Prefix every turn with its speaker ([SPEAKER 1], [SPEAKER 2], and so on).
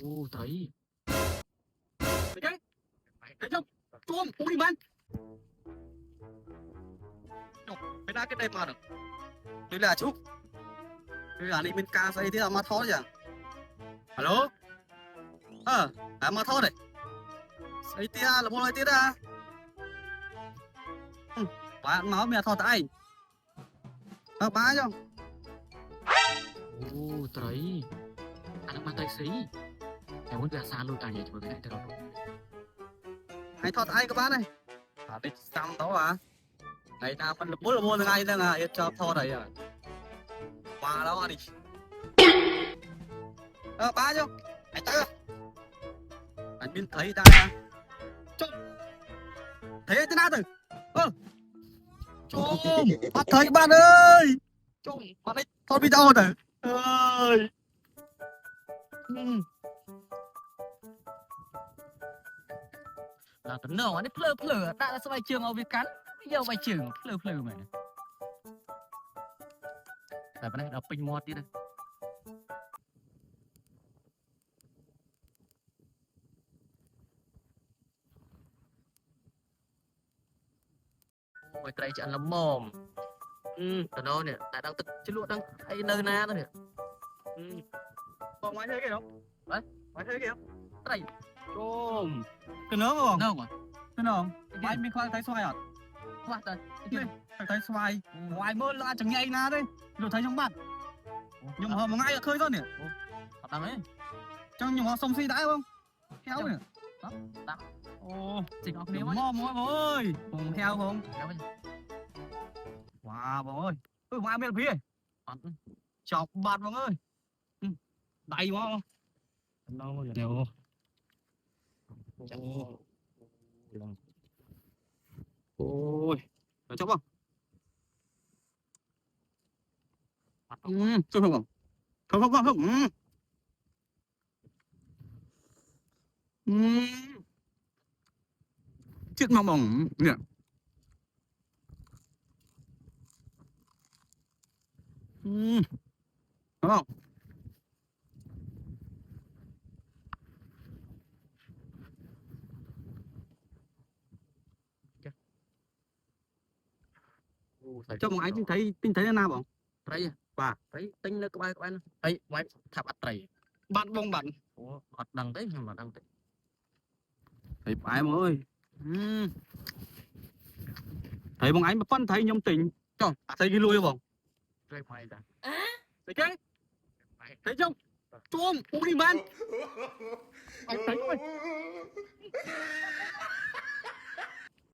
[SPEAKER 1] Ồ, thấy.
[SPEAKER 2] Thấy không? Chuông, uống đi man. Mày ra cái đẹp mà được. Đây là chú. Đây là đi bên ca xây thế là mà thôi chứ. Alo. Mà thôi đấy. Xây tia là một lời tia ra. Bạn máu mẹ thôi tại. Ba cho.
[SPEAKER 1] Ồ, thấy. Anak mata isi. Yang udah selalu tanya coba kena terus.
[SPEAKER 2] Hãy thoát ai các bạn này. Đi xăm đó à. Ngày nào mình là buôn ngày đang à, cho thoát đấy à. Qua đó đi. Ba cho. Anh tới. Anh biết thấy ta. Trông. Thấy thế nào rồi? Trông. Bắt thấy các bạn ơi. Trông. Bạn ấy thoát video rồi. Ơi.
[SPEAKER 1] Là tấn nổ anh ấy plơ đã sẽ bài trường ở Việt cắn. Bây giờ bài trường plơ mày. Tại bên này đọc pin mod đi đây. Ôi cái này là mồm. Tao nói nè, tại đang chứ lụa đang hay nơi na đó nè.
[SPEAKER 2] Còn ngoài thế kìa không?
[SPEAKER 1] Đấy,
[SPEAKER 2] ngoài thế kìa.
[SPEAKER 1] đây.
[SPEAKER 2] Trôm. Cái nướng không?
[SPEAKER 1] Nướng à?
[SPEAKER 2] Cái nướng không? Ngoài mình khoan thấy xoay à?
[SPEAKER 1] Khoan đây.
[SPEAKER 2] Thấy xoay. Ngoài mơ là chẳng nhạy na đấy. Rồi thấy trong mặt. Nhưng mà họ ngay là khơi thôi nè.
[SPEAKER 1] Họ đang ấy.
[SPEAKER 2] Trong nhưng họ sông si đãi không? Heo nè.
[SPEAKER 1] Đó, đang.
[SPEAKER 2] Ồ,
[SPEAKER 1] Chỉ có
[SPEAKER 2] nếu
[SPEAKER 1] nếu
[SPEAKER 2] mò mọi ơi. Cùng heo không?
[SPEAKER 1] Kéo bây giờ.
[SPEAKER 2] Wow, bố ơi. Ngoài bên phía. Chọc bạt bố ơi. Đầy quá không?
[SPEAKER 1] Đâu rồi đều.
[SPEAKER 2] Ôi, nó chóc không? Không không. Không. Chiếc mong bỏng nhỉ? Đúng không? Cho một anh thấy thế nào không?
[SPEAKER 1] Thấy à?
[SPEAKER 2] Và
[SPEAKER 1] thấy tính nó các bạn ấy quay thạp ắt trầy
[SPEAKER 2] bạn bông bạn
[SPEAKER 1] ọt đằng đấy nhưng mà đằng đấy
[SPEAKER 2] thấy phải mà ơi. Thấy bông anh mà phân thấy nhâm tình cho thấy cái lui không?
[SPEAKER 1] rơi ngoài ra
[SPEAKER 2] Thấy cái thấy không? Chuông uống đi man. Anh thấy không?